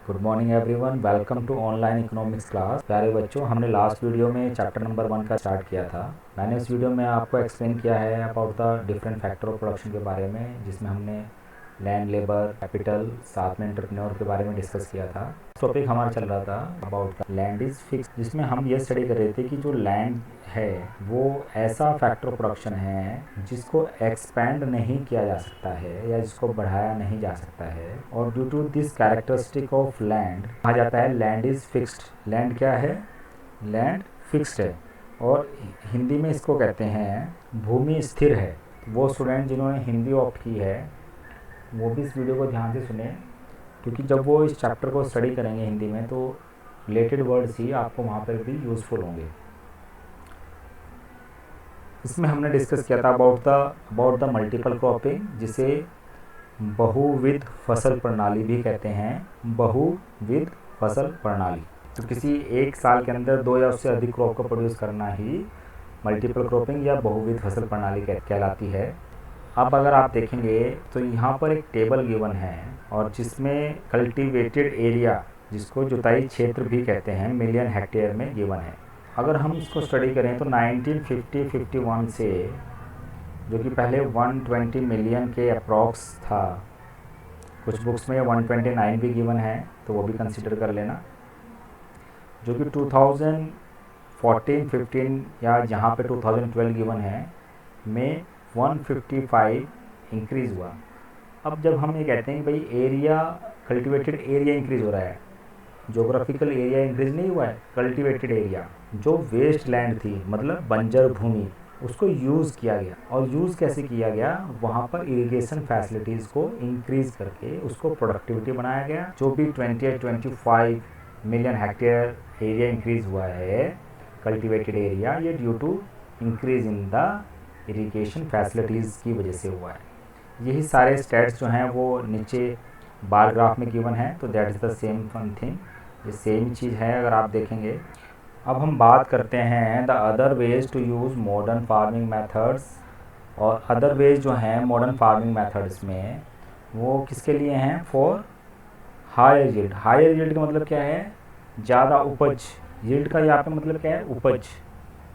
Good morning everyone, welcome to online economics class. प्यारे बच्चों, हमने लास्ट वीडियो में चैप्टर नंबर 1 का स्टार्ट किया था। मैंने इस वीडियो में आपको एक्सप्लेन किया है about the different factor of production के बारे में, जिसमें हमने लैंड, लेबर, कैपिटल, साथ में एंटरप्रेन्योर के बारे में डिस्कस किया था। टॉपिक हमारा चल रहा था about the land is fix, जिसमें हम ये स्टडी कर रहे थे कि जो लैंड है वो ऐसा फैक्टर ऑफ प्रोडक्शन है जिसको एक्सपैंड नहीं किया जा सकता है या जिसको बढ़ाया नहीं जा सकता है। और due to this characteristic of land कहा जाता है लैंड इज फिक्स्ड। लैंड क्या है? लैंड फिक्स्ड है। और हिंदी में इसको कहते हैं भूमि स्थिर है। वो स्टूडेंट जिन्होंने हिंदी ऑप्ट की है वो भी इस वीडियो को ध्यान से सुने, क्योंकि जब वो इस चैप्टर को स्टडी करेंगे हिंदी में तो रिलेटेड वर्ड्स ही आपको वहाँ पर भी यूज़फुल होंगे। इसमें हमने डिस्कस किया था अबाउट द मल्टीपल क्रॉपिंग, जिसे बहुविध फसल प्रणाली भी कहते हैं। बहुविध फसल प्रणाली, तो किसी एक साल के अंदर 2 या उससे अधिक क्रॉप को प्रोड्यूस करना ही मल्टीपल क्रॉपिंग या बहुविध फसल प्रणाली कहलाती है। अब अगर आप देखेंगे तो यहाँ पर एक टेबल गिवन है और जिसमें कल्टीवेटेड एरिया, जिसको जुताई क्षेत्र भी कहते हैं, मिलियन हेक्टेयर में गिवन है। अगर हम इसको स्टडी करें तो 1950-51 से, जो कि पहले 120 मिलियन के अप्रॉक्स था, कुछ बुक्स में 129 भी गिवन है तो वो भी कंसिडर कर लेना, जो कि 2014-15 या जहाँ पे 2012 गिवन है में 155 इंक्रीज़ हुआ। अब जब हम ये कहते हैं कि भाई एरिया, कल्टीवेटेड एरिया इंक्रीज़ हो रहा है, जोग्राफिकल एरिया इंक्रीज़ नहीं हुआ है, कल्टीवेटेड एरिया, जो वेस्ट लैंड थी मतलब बंजर भूमि, उसको यूज़ किया गया। और यूज़ कैसे किया गया? वहाँ पर इरिगेशन फैसिलिटीज़ को इंक्रीज़ करके उसको प्रोडक्टिविटी बनाया गया। जो भी 28-25 मिलियन हेक्टेयर एरिया इंक्रीज़ हुआ है कल्टीवेटेड एरिया, ये due to increase in the irrigation facilities की वजह से हुआ है। यही सारे स्टेट्स जो हैं वो नीचे बार ग्राफ में गिवन है, तो that is the same one thing, ये सेम चीज़ है अगर आप देखेंगे। अब हम बात करते हैं the other ways to use modern farming methods. और अदर वेज जो हैं मॉडर्न फार्मिंग मेथड्स में, वो किसके लिए हैं? For higher yield. Higher yield का मतलब क्या है? ज़्यादा उपज। यील्ड का यहाँ पे मतलब क्या है? उपज।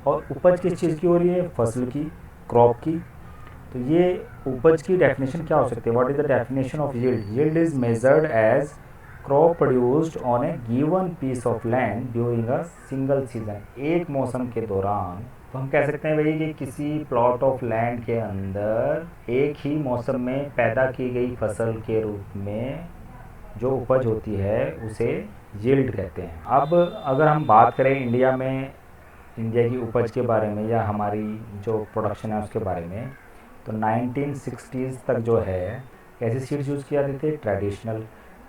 और उपज किस चीज़ की हो रही है? फसल की, क्रॉप की। तो ये उपज की डेफिनेशन क्या हो सकती है? What is the definition of yield? Yield is measured as crop produced on a given piece of land during a single season. एक मौसम के दौरान, तो हम कह सकते हैं भाई कि किसी प्लॉट ऑफ लैंड के अंदर एक ही मौसम में पैदा की गई फसल के रूप में जो उपज होती है उसे यील्ड कहते हैं। अब अगर हम बात करें इंडिया में, इंडिया की उपज के बारे में या हमारी जो प्रोडक्शन है उसके बारे में, तो 1960s तक जो है कैसे सीड्स यूज़ किया जाते थे?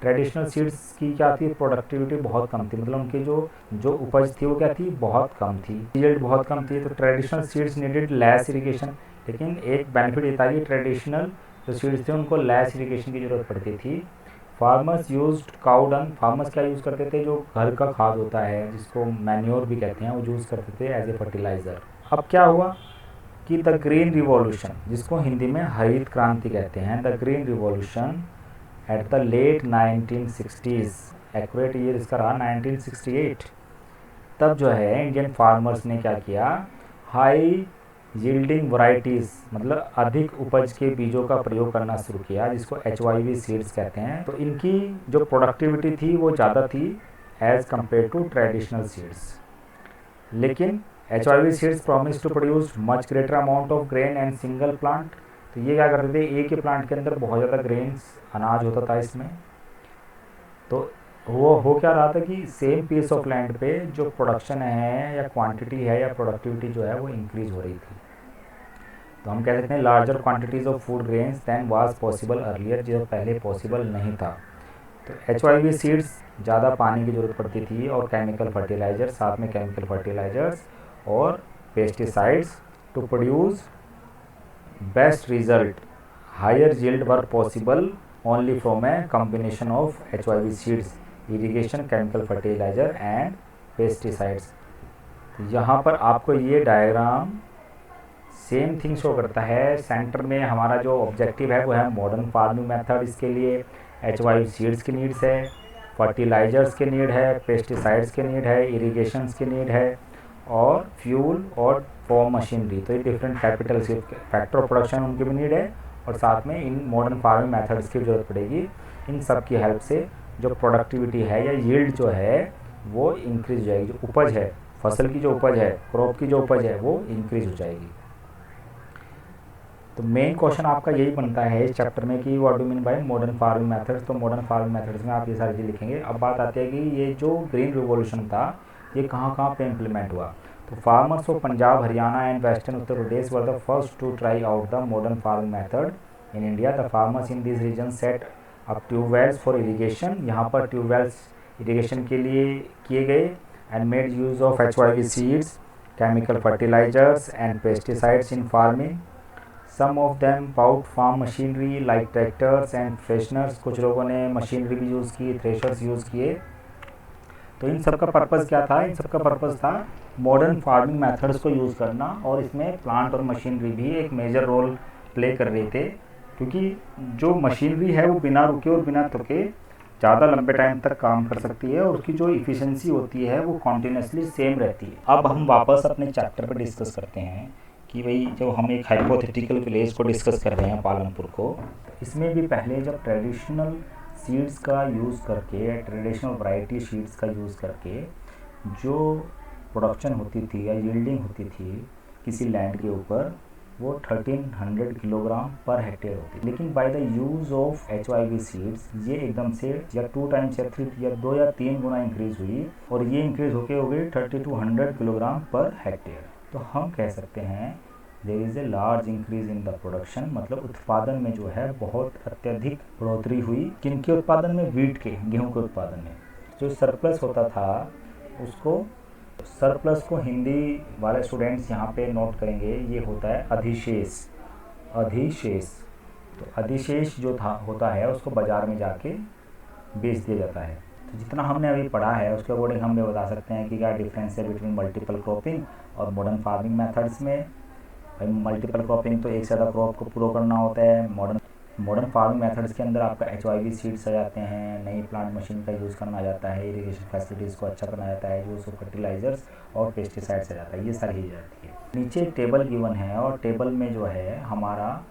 ट्रेडिशनल सीड्स की क्या थी? प्रोडक्टिविटी बहुत कम थी, मतलब उनकी जो उपज थी वो क्या थी? बहुत कम थी, यील्ड बहुत कम थी। तो traditional seeds needed less irrigation. लेकिन एक बेनिफिट ये था कि ट्रेडिशनल जो सीड्स थे उनको लेस इरिगेशन की ज़रूरत पड़ती थी। Farmers used cow dung. Farmers क्या यूज़ करते थे? जो घर का खाद होता है, जिसको मैन्योर भी कहते हैं, वो यूज़ करते थे एज ए फर्टिलाइज़र। अब क्या हुआ कि द ग्रीन रिवॉल्यूशन, जिसको हिंदी में हरित क्रांति कहते हैं, the green revolution at the late 1960s, accurate year इसका रहा 1968, तब जो है इंडियन फार्मर्स ने क्या किया? हाई यील्डिंग वैरायटीज़, मतलब अधिक उपज के बीजों का प्रयोग करना शुरू किया, जिसको HYV सीड्स कहते हैं। तो इनकी जो प्रोडक्टिविटी थी वो ज़्यादा थी as compare to traditional seeds. लेकिन HYV seeds promise to produce much greater amount of grain and single plant. तो ये क्या करते थे? एक ही प्लांट के अंदर बहुत ज़्यादा ग्रेन्स, अनाज होता था इसमें। तो वो हो क्या रहा था कि सेम पीस ऑफ लैंड पे जो प्रोडक्शन है या क्वांटिटी है या प्रोडक्टिविटी जो है वो इंक्रीज़ हो रही थी। तो हम कह सकते हैं larger quantities of food grains than was possible earlier, जो पहले पॉसिबल नहीं था। तो HYV सीड्स ज़्यादा पानी की ज़रूरत पड़ती थी और केमिकल फर्टिलाइजर, साथ में केमिकल फर्टिलाइजर्स और pesticides to produce best result. Higher yield were possible only from a combination of HYV seeds, irrigation, chemical fertilizer and pesticides. यहाँ पर आपको ये डायग्राम सेम थिंग शो करता है। सेंटर में हमारा जो ऑब्जेक्टिव है वो है मॉडर्न फार्मिंग मेथड। इसके लिए HYV सीड्स की नीड्स है, फर्टिलाइजर्स के नीड है, पेस्टिसाइड्स के नीड है, इरिगेशंस के नीड है, और फ्यूल और फॉर्म मशीनरी। तो ये different capital factor of production उनकी भी नीड है, और साथ में इन मॉडर्न फार्मिंग मेथड्स की ज़रूरत पड़ेगी। इन सब की हेल्प से जो प्रोडक्टिविटी है या यील्ड जो है वो इंक्रीज हो जाएगी। जो उपज है, फसल की जो उपज है, क्रॉप की जो उपज है, वो इंक्रीज हो जाएगी। तो मेन क्वेश्चन आपका यही बनता है इस चैप्टर में कि what do mean by modern farming methods. तो मॉडर्न फार्मिंग मेथड्स में आप ये सारी चीज़ लिखेंगे। अब बात आती है कि ये जो ग्रीन रिवॉल्यूशन था ये कहाँ कहाँ पे इम्प्लीमेंट हुआ। तो farmers of Punjab, Haryana and western Uttar Pradesh were the first to try out the modern farming method in India. The farmers in this region set up tubewells for irrigation. यहाँ पर ट्यूबवेल्स इरीगेशन के लिए किए गए, and made use of HYV seeds, chemical fertilisers and pesticides in farming. Some of them bought farm machinery like tractors and threshers. कुछ लोगों ने machinery भी यूज़ की, थ्रेशर्स यूज़ किए। तो इन सब का पर्पज़ क्या था? इन सब का पर्पज़ था मॉडर्न फार्मिंग मेथड्स को यूज़ करना, और इसमें प्लांट और मशीनरी भी एक मेजर रोल प्ले कर रहे थे, क्योंकि जो मशीनरी है वो बिना रुके और बिना थके ज़्यादा लंबे टाइम तक काम कर सकती है, और उसकी जो इफ़िशेंसी होती है वो कॉन्टीन्यूसली सेम रहती है। अब हम वापस अपने चैप्टर पर डिस्कस करते हैं कि भाई जो हम एक हाइपोथेटिकल विलेज को डिस्कस कर रहे हैं, पालनपुर को, इसमें भी पहले जब ट्रेडिशनल सीड्स का यूज़ करके, ट्रेडिशनल वैरायटी सीड्स का यूज़ करके जो प्रोडक्शन होती थी या यील्डिंग होती थी किसी लैंड के ऊपर, वो 1300 किलोग्राम पर हेक्टेयर होती। लेकिन by the use of HYV seeds ये एकदम से या 2 टाइम्स या 3 या 2 या 3 गुना इंक्रीज़ हुई, और ये इंक्रीज़ होके हो गई 3200 किलोग्राम पर हेक्टेयर। तो हम कह सकते हैं there is a large increase in the production, मतलब उत्पादन में जो है बहुत अत्यधिक बढ़ोतरी हुई। किनके उत्पादन में? वीट के, गेहूं के उत्पादन में। जो सरप्लस होता था उसको, सरप्लस को हिंदी वाले स्टूडेंट्स यहाँ पे नोट करेंगे, ये होता है अधिशेष। अधिशेष, तो अधिशेष जो था होता है उसको बाज़ार में जाके बेच दिया जाता है। तो जितना हमने अभी पढ़ा है उसके अकॉर्डिंग हम ये बता सकते हैं कि क्या डिफरेंस है बिटवीन मल्टीपल क्रॉपिंग और मॉडर्न फार्मिंग मेथड्स में। भाई मल्टीपल क्रॉपिंग तो एक से ज़्यादा क्रॉप को पूरा करना होता है। मॉडर्न फार्मिंग मेथड्स के अंदर आपका HYV सीड्स आ जाते हैं, नई प्लांट मशीन का यूज़ करना आ जाता है, इरीगेशन फैसिलिटीज़ को अच्छा करना जाता है, यूज़ ऑफ फर्टिलाइजर्स और पेस्टिसाइड्स आ जाता है, ये सारी चीज़ आती है। नीचे टेबल गिवन है, और टेबल में जो है हमारा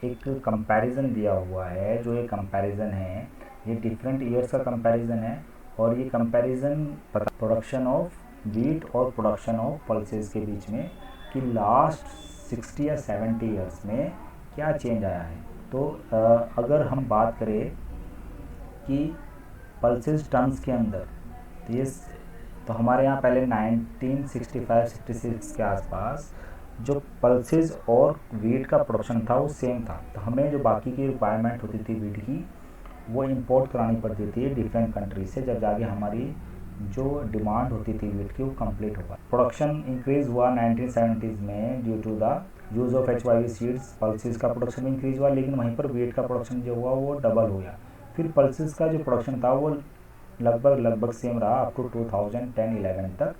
एक कंपैरिजन दिया हुआ है। जो ये कंपैरिजन है ये डिफरेंट ईयर्स का कंपैरिजन है, और ये कंपैरिजन प्रोडक्शन ऑफ वीट और प्रोडक्शन ऑफ पल्सेस के बीच में कि लास्ट 60 या 70 ईयर्स में क्या चेंज आया है। तो अगर हम बात करें कि पल्सेस टन्स के अंदर, तो ये तो हमारे यहाँ पहले 1965-66 के आसपास जो पल्सेस और वीट का प्रोडक्शन था वो सेम था। तो हमें जो बाकी की रिक्वायरमेंट होती थी वीट की वो इंपोर्ट करानी पड़ती थी डिफरेंट कंट्री से, जब जाके हमारी जो डिमांड होती थी वीट की वो कंप्लीट होगा। प्रोडक्शन इंक्रीज़ हुआ 1970s में due to the use of HYV seeds. Pulses का प्रोडक्शन इंक्रीज़ हुआ, लेकिन वहीं पर वीट का प्रोडक्शन जो हुआ वो डबल हो गया। फिर पल्सेस का जो प्रोडक्शन था वो लगभग सेम रहा अप टू 2010-11 तक,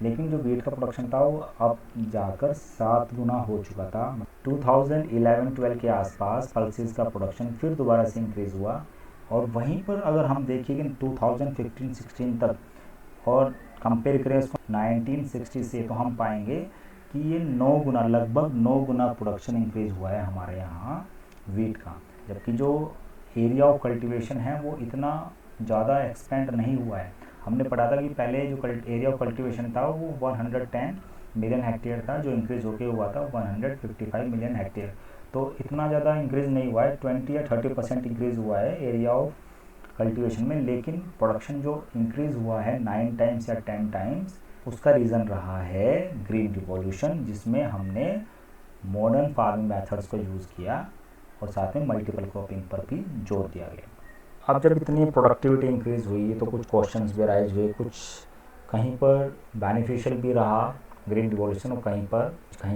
लेकिन जो वीट का प्रोडक्शन था वो अब जाकर 7 गुना हो चुका था। 2011-12 के आसपास पल्सेस का प्रोडक्शन फिर दोबारा से इंक्रीज़ हुआ, और वहीं पर अगर हम देखें कि 2015-16 तक और कंपेयर करें इसको 1960 से, तो हम पाएंगे कि ये 9 गुना, लगभग 9 गुना प्रोडक्शन इंक्रीज़ हुआ है हमारे यहाँ वीट का। जबकि जो एरिया ऑफ कल्टीवेशन है वो इतना ज़्यादा एक्सपेंड नहीं हुआ है। हमने पढ़ा था कि पहले जो एरिया ऑफ कल्टीवेशन था वो 110 मिलियन हेक्टेयर था, जो इंक्रीज़ होके हुआ था 155 मिलियन हेक्टेयर। तो इतना ज़्यादा इंक्रीज़ नहीं हुआ है, 20 या 30% इंक्रीज़ हुआ है एरिया ऑफ कल्टीवेशन में। लेकिन प्रोडक्शन जो इंक्रीज़ हुआ है 9 टाइम्स या 10 टाइम्स, उसका रीज़न रहा है ग्रीन रिवॉल्यूशन, जिसमें हमने मॉडर्न फार्मिंग मेथड्स को यूज़ किया और साथ में मल्टीपल क्रॉपिंग पर भी जोर दिया गया। अब जब इतनी प्रोडक्टिविटी इंक्रीज़ हुई तो कुछ क्वेश्चंस भी राइज हुए, कुछ कहीं पर बेनिफिशियल भी रहा ग्रीन रिवॉल्यूशन, और कहीं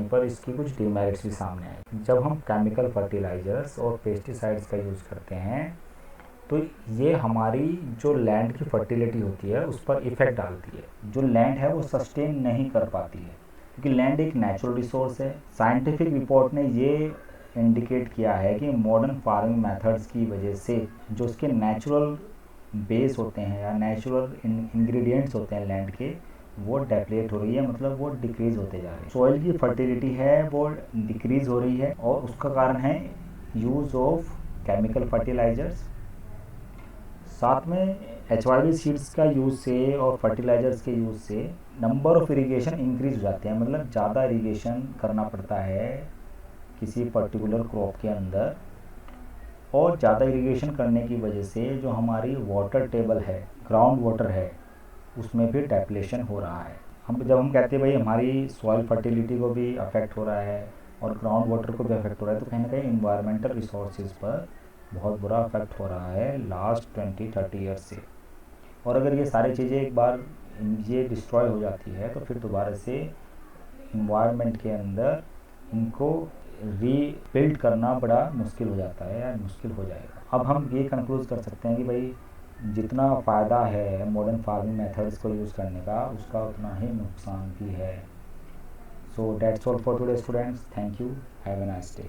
पर इसकी कुछ डिमेरिट्स भी सामने आए। जब हम केमिकल फर्टिलाइजर्स और पेस्टिसाइड्स का यूज़ करते हैं तो ये हमारी जो लैंड की फर्टिलिटी होती है उस पर इफ़ेक्ट डालती है। जो लैंड है वो सस्टेन नहीं कर पाती है, क्योंकि लैंड एक नेचुरल रिसोर्स है। साइंटिफिक रिपोर्ट ने ये इंडिकेट किया है कि मॉडर्न फार्मिंग मेथड्स की वजह से जो उसके नेचुरल बेस होते हैं या नेचुरल इंग्रेडिएंट्स होते हैं लैंड के, वो डेप्लेट हो रही है, मतलब वो डिक्रीज़ होते जा रहे हैं। सॉइल की फर्टिलिटी है वो डिक्रीज़ हो रही है, और उसका कारण है यूज़ ऑफ केमिकल फर्टिलाइजर्स। साथ में HYV सीड्स का यूज़ से और फर्टिलाइजर्स के यूज़ से नंबर ऑफ इरिगेशन इंक्रीज हो जाते हैं, मतलब ज़्यादा इरिगेशन करना पड़ता है किसी पर्टिकुलर क्रॉप के अंदर, और ज़्यादा इरिगेशन करने की वजह से जो हमारी वाटर टेबल है, ग्राउंड वाटर है, उसमें भी डेप्लेशन हो रहा है। जब हम कहते हैं भाई हमारी सॉइल फर्टिलिटी को भी अफेक्ट हो रहा है और ग्राउंड वाटर को भी अफेक्ट हो रहा है, तो कहीं ना कहीं इन्वायरमेंटल रिसोर्सेज पर बहुत बुरा अफेक्ट हो रहा है लास्ट 20-30 ईयर्स से। और अगर ये सारी चीज़ें एक बार ये डिस्ट्रॉय हो जाती है तो फिर दोबारा से इन्वायरमेंट के अंदर इनको रीबिल्ड करना बड़ा मुश्किल हो जाता है या मुश्किल हो जाएगा। अब हम ये कंक्लूड कर सकते हैं कि भाई जितना फ़ायदा है मॉडर्न फार्मिंग मेथड्स को यूज़ करने का, उसका उतना ही नुकसान भी है। So that's all for today students, thank you, have a nice day.